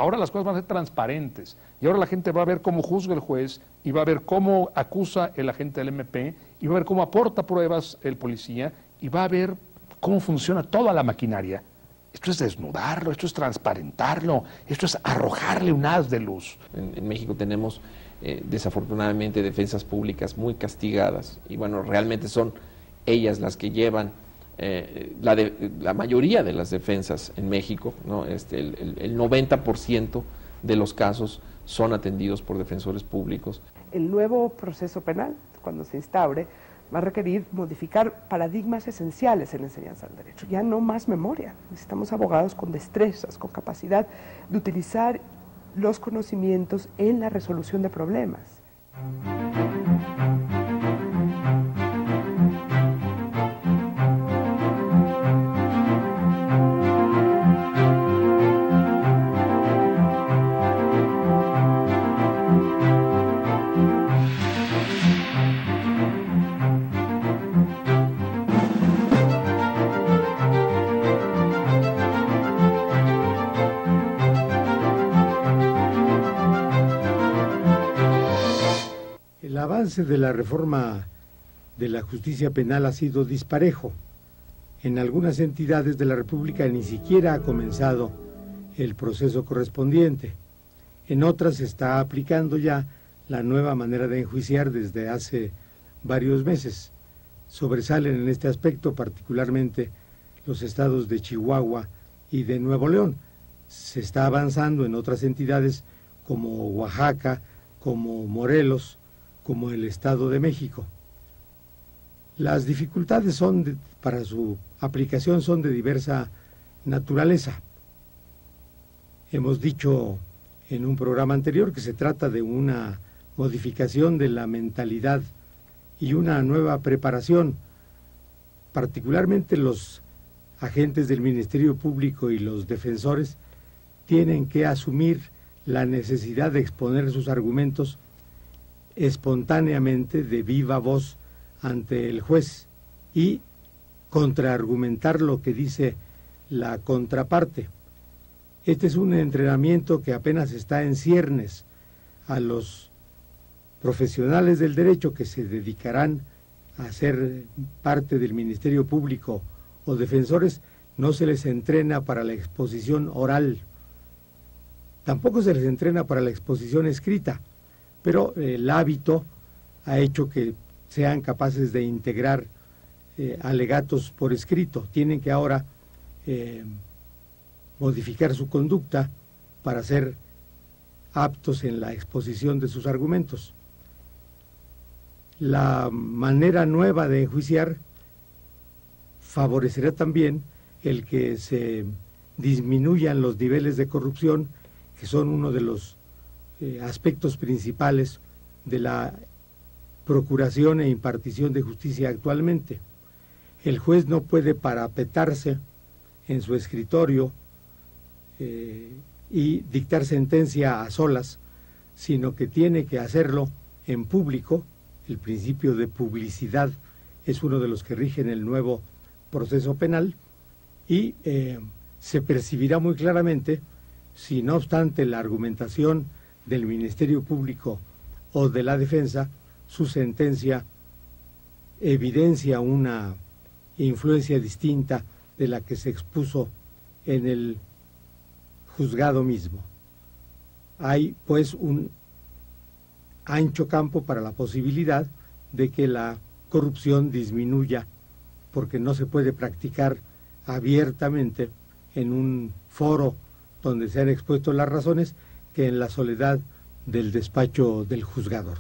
ahora las cosas van a ser transparentes y ahora la gente va a ver cómo juzga el juez y va a ver cómo acusa el agente del MP y va a ver cómo aporta pruebas el policía y va a ver cómo funciona toda la maquinaria. Esto es desnudarlo, esto es transparentarlo, esto es arrojarle un haz de luz. En México tenemos desafortunadamente defensas públicas muy castigadas y bueno, realmente son ellas las que llevan la mayoría de las defensas en México, ¿no? El 90% de los casos son atendidos por defensores públicos. El nuevo proceso penal, cuando se instaure, va a requerir modificar paradigmas esenciales en la enseñanza del derecho. Ya no más memoria, necesitamos abogados con destrezas, con capacidad de utilizar los conocimientos en la resolución de problemas. El avance de la reforma de la justicia penal ha sido disparejo. En algunas entidades de la República ni siquiera ha comenzado el proceso correspondiente. En otras se está aplicando ya la nueva manera de enjuiciar desde hace varios meses. Sobresalen en este aspecto particularmente los estados de Chihuahua y de Nuevo León. Se está avanzando en otras entidades como Oaxaca, como Morelos, como el Estado de México. Las dificultades para su aplicación son de diversa naturaleza. Hemos dicho en un programa anterior que se trata de una modificación de la mentalidad y una nueva preparación. Particularmente los agentes del Ministerio Público y los defensores tienen que asumir la necesidad de exponer sus argumentos espontáneamente, de viva voz, ante el juez y contraargumentar lo que dice la contraparte. Este es un entrenamiento que apenas está en ciernes. A los profesionales del derecho que se dedicarán a ser parte del Ministerio Público o defensores, no se les entrena para la exposición oral. Tampoco se les entrena para la exposición escrita, pero el hábito ha hecho que sean capaces de integrar alegatos por escrito. Tienen que ahora modificar su conducta para ser aptos en la exposición de sus argumentos. La manera nueva de enjuiciar favorecerá también el que se disminuyan los niveles de corrupción, que son uno de los aspectos principales de la procuración e impartición de justicia actualmente. El juez no puede parapetarse en su escritorio y dictar sentencia a solas, sino que tiene que hacerlo en público. El principio de publicidad es uno de los que rigen el nuevo proceso penal y se percibirá muy claramente si, no obstante la argumentación del Ministerio Público o de la defensa, su sentencia evidencia una influencia distinta de la que se expuso en el juzgado mismo. Hay pues un ancho campo para la posibilidad de que la corrupción disminuya, porque no se puede practicar abiertamente en un foro donde se han expuesto las razones que en la soledad del despacho del juzgador.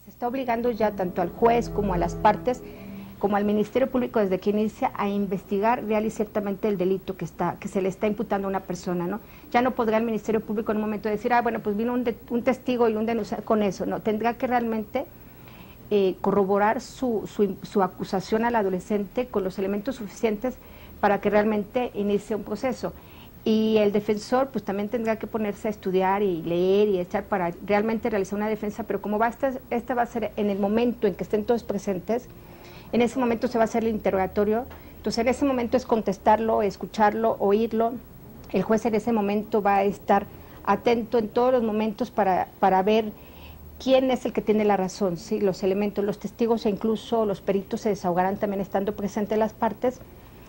Se está obligando ya tanto al juez como a las partes, como al Ministerio Público desde que inicia, a investigar real y ciertamente el delito que se le está imputando a una persona, ¿no? Ya no podrá el Ministerio Público en un momento decir, bueno, pues vino un testigo y un denunciante con eso, no, tendrá que realmente corroborar su acusación al adolescente con los elementos suficientes para que realmente inicie un proceso. Y el defensor pues también tendrá que ponerse a estudiar y leer y echar para realmente realizar una defensa, pero como esta va a ser en el momento en que estén todos presentes, en ese momento se va a hacer el interrogatorio, entonces en ese momento es contestarlo, escucharlo, oírlo, el juez en ese momento va a estar atento en todos los momentos para ver quién es el que tiene la razón, ¿sí? Los elementos, los testigos e incluso los peritos se desahogarán también estando presentes las partes.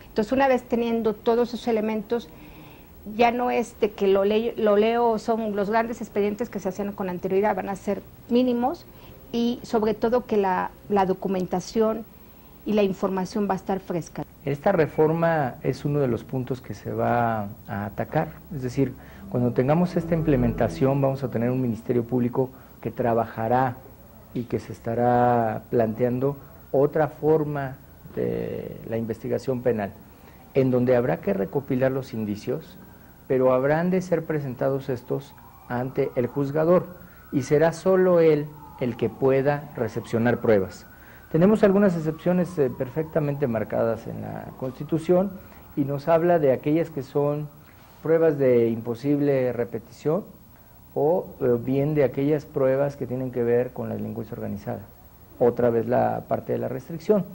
Entonces una vez teniendo todos esos elementos, ya no es de que lo leo, son los grandes expedientes que se hacían con anterioridad, van a ser mínimos y sobre todo que la documentación y la información va a estar fresca. Esta reforma es uno de los puntos que se va a atacar, es decir, cuando tengamos esta implementación vamos a tener un Ministerio Público que trabajará y que se estará planteando otra forma de la investigación penal, en donde habrá que recopilar los indicios, pero habrán de ser presentados estos ante el juzgador y será solo él el que pueda recepcionar pruebas. Tenemos algunas excepciones perfectamente marcadas en la Constitución y nos habla de aquellas que son pruebas de imposible repetición o bien de aquellas pruebas que tienen que ver con la delincuencia organizada. Otra vez la parte de la restricción.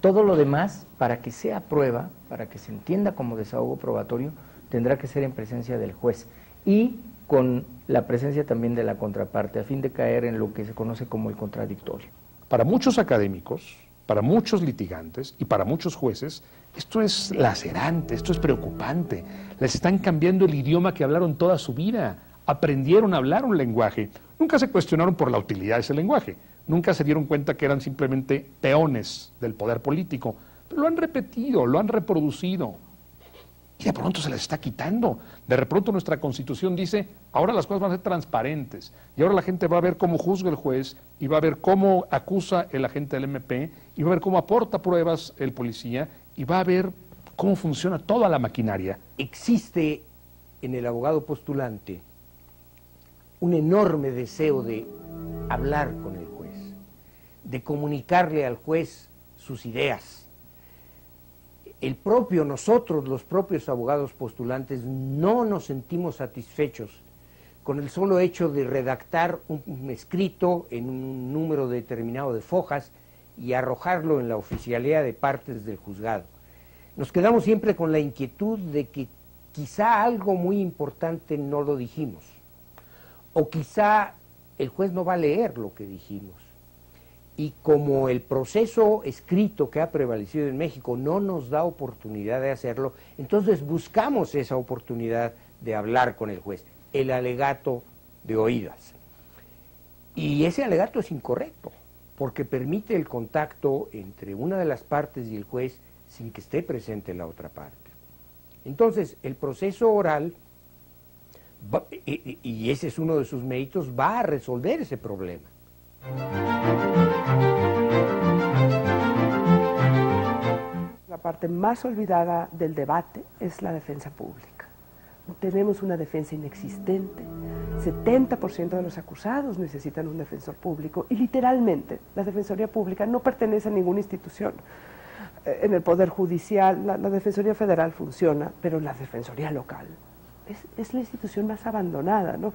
Todo lo demás, para que sea prueba, para que se entienda como desahogo probatorio, tendrá que ser en presencia del juez y con la presencia también de la contraparte, a fin de caer en lo que se conoce como el contradictorio. Para muchos académicos, para muchos litigantes y para muchos jueces, esto es lacerante, esto es preocupante. Les están cambiando el idioma que hablaron toda su vida, aprendieron a hablar un lenguaje. Nunca se cuestionaron por la utilidad de ese lenguaje, nunca se dieron cuenta que eran simplemente peones del poder político, pero lo han repetido, lo han reproducido. Y de pronto se les está quitando. De pronto nuestra Constitución dice, ahora las cosas van a ser transparentes. Y ahora la gente va a ver cómo juzga el juez, y va a ver cómo acusa el agente del MP, y va a ver cómo aporta pruebas el policía, y va a ver cómo funciona toda la maquinaria. Existe en el abogado postulante un enorme deseo de hablar con el juez, de comunicarle al juez sus ideas. Nosotros, los propios abogados postulantes, no nos sentimos satisfechos con el solo hecho de redactar un escrito en un número determinado de fojas y arrojarlo en la oficialía de partes del juzgado. Nos quedamos siempre con la inquietud de que quizá algo muy importante no lo dijimos, o quizá el juez no va a leer lo que dijimos. Y como el proceso escrito que ha prevalecido en México no nos da oportunidad de hacerlo, entonces buscamos esa oportunidad de hablar con el juez, el alegato de oídas. Y ese alegato es incorrecto, porque permite el contacto entre una de las partes y el juez sin que esté presente la otra parte. Entonces, el proceso oral, y ese es uno de sus méritos, va a resolver ese problema. La parte más olvidada del debate es la defensa pública. Tenemos una defensa inexistente, 70% de los acusados necesitan un defensor público y literalmente la Defensoría Pública no pertenece a ninguna institución. En el Poder Judicial la Defensoría Federal funciona, pero la Defensoría Local es la institución más abandonada, ¿no?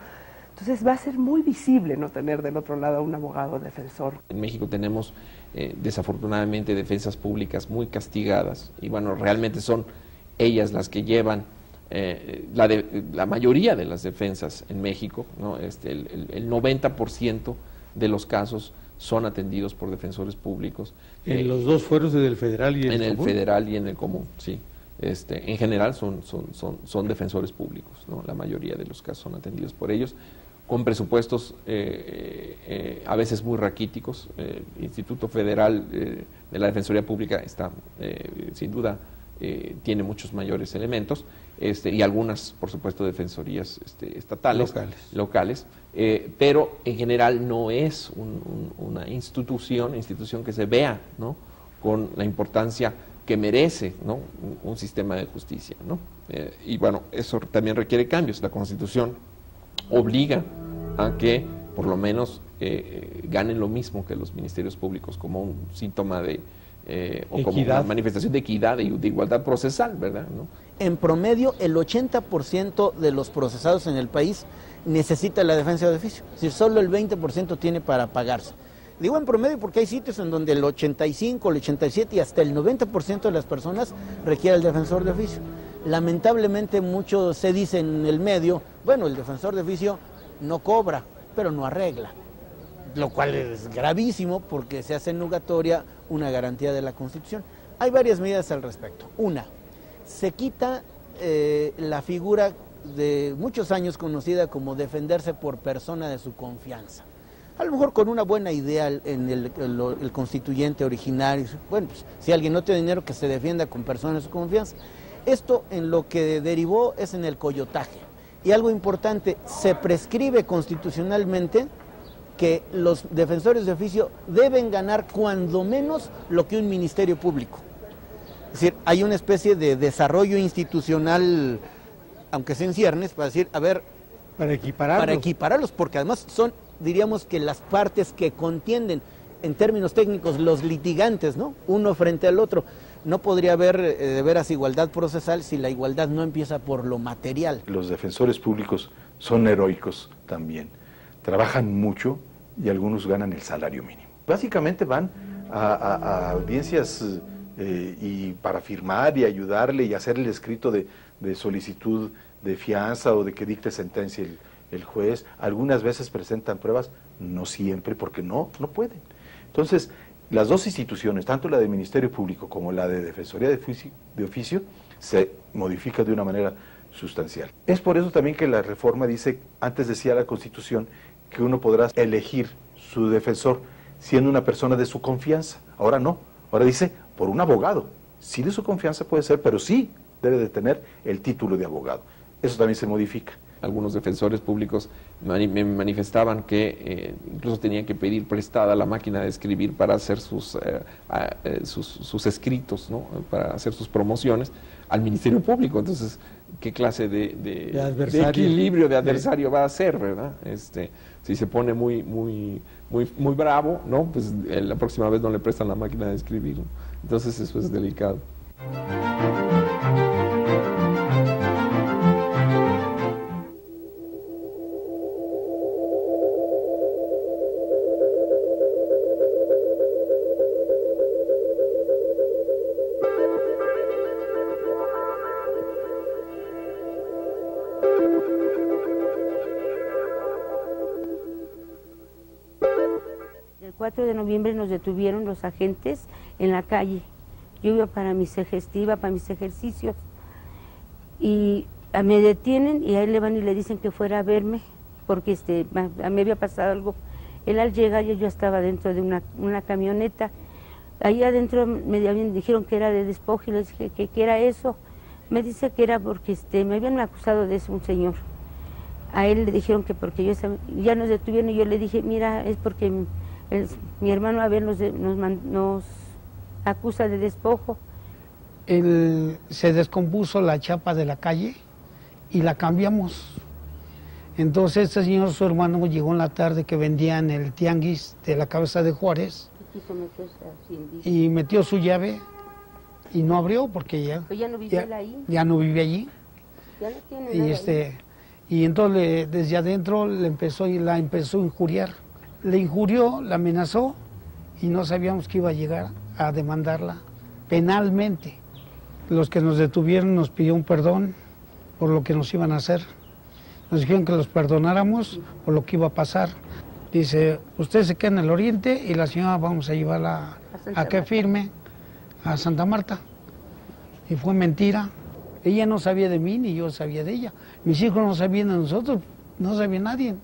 Entonces va a ser muy visible no tener del otro lado a un abogado defensor. En México tenemos desafortunadamente defensas públicas muy castigadas y bueno, realmente son ellas las que llevan la mayoría de las defensas en México, ¿no? El 90% de los casos son atendidos por defensores públicos. En los dos fueros del federal y en el común. Federal y en el común, sí. En general son defensores públicos, ¿no? La mayoría de los casos son atendidos por ellos, con presupuestos a veces muy raquíticos. El Instituto Federal de la Defensoría Pública está, sin duda, tiene muchos mayores elementos, y algunas, por supuesto, defensorías estatales, locales, pero en general no es una institución que se vea, ¿no?, con la importancia que merece, ¿no?, un sistema de justicia, ¿no? Y bueno, eso también requiere cambios. La Constitución obliga a que por lo menos ganen lo mismo que los ministerios públicos, como un síntoma de o como una manifestación de equidad y de igualdad procesal, ¿verdad?, ¿no? En promedio, el 80% de los procesados en el país necesita la defensa de oficio. Es decir, solo el 20% tiene para pagarse. Digo en promedio porque hay sitios en donde el 85, el 87 y hasta el 90% de las personas requiere el defensor de oficio. Lamentablemente mucho se dice en el medio, bueno, el defensor de oficio no cobra, pero no arregla, lo cual es gravísimo porque se hace nugatoria una garantía de la Constitución. Hay varias medidas al respecto. Una, se quita la figura de muchos años conocida como defenderse por persona de su confianza. A lo mejor con una buena idea en el constituyente original, bueno, pues, si alguien no tiene dinero, que se defienda con personas de su confianza. Esto en lo que derivó es en el coyotaje. Y algo importante, se prescribe constitucionalmente que los defensores de oficio deben ganar cuando menos lo que un ministerio público. Es decir, hay una especie de desarrollo institucional, aunque sea en ciernes, para decir, a ver, para equipararlos, porque además son, diríamos que las partes que contienden, en términos técnicos, los litigantes, ¿no? Uno frente al otro. No podría haber de veras igualdad procesal si la igualdad no empieza por lo material. Los defensores públicos son heroicos también. Trabajan mucho y algunos ganan el salario mínimo. Básicamente van a audiencias y para firmar y ayudarle y hacer el escrito de solicitud de fianza o de que dicte sentencia el juez. Algunas veces presentan pruebas, no siempre, porque no pueden. Entonces, las dos instituciones, tanto la del Ministerio Público como la de Defensoría de Oficio, se modifican de una manera sustancial. Es por eso también que la reforma dice, antes decía la Constitución, que uno podrá elegir su defensor siendo una persona de su confianza. Ahora no, ahora dice por un abogado. Sí de su confianza puede ser, pero sí debe de tener el título de abogado. Eso también se modifica. Algunos defensores públicos me manifestaban que incluso tenían que pedir prestada la máquina de escribir para hacer sus escritos, ¿no? Para hacer sus promociones al Ministerio Público. Entonces, ¿qué clase de equilibrio de adversario va a ser, verdad? Si se pone muy bravo, ¿no? Pues la próxima vez no le prestan la máquina de escribir, ¿no? Entonces eso es delicado. El 4 de noviembre nos detuvieron los agentes en la calle. Yo iba para mis ejercicios y me detienen y a él le van y le dicen que fuera a verme porque a mí había pasado algo. Él al llegar yo estaba dentro de una camioneta. Ahí adentro me dijeron que era de despojo y les dije que ¿qué era eso? Me dice que era porque me habían acusado de eso un señor. A él le dijeron que porque ya nos detuvieron y yo le dije, mira, es porque mi hermano Abel nos acusa de despojo. Se descompuso la chapa de la calle y la cambiamos. Entonces este señor, su hermano, llegó en la tarde que vendía en el tianguis de la Cabeza de Juárez y metió su llave y no abrió porque ya no vive ahí. Ya no vive allí. Ya no tiene nada ahí. Y entonces desde adentro la empezó a injuriar. Le injurió, la amenazó y no sabíamos que iba a llegar a demandarla penalmente. Los que nos detuvieron nos pidió un perdón por lo que nos iban a hacer. Nos dijeron que los perdonáramos por lo que iba a pasar. Dice, usted se queda en el oriente y la señora vamos a llevarla a que firme a Santa Marta. Y fue mentira. Ella no sabía de mí ni yo sabía de ella. Mis hijos no sabían de nosotros, no sabía nadie.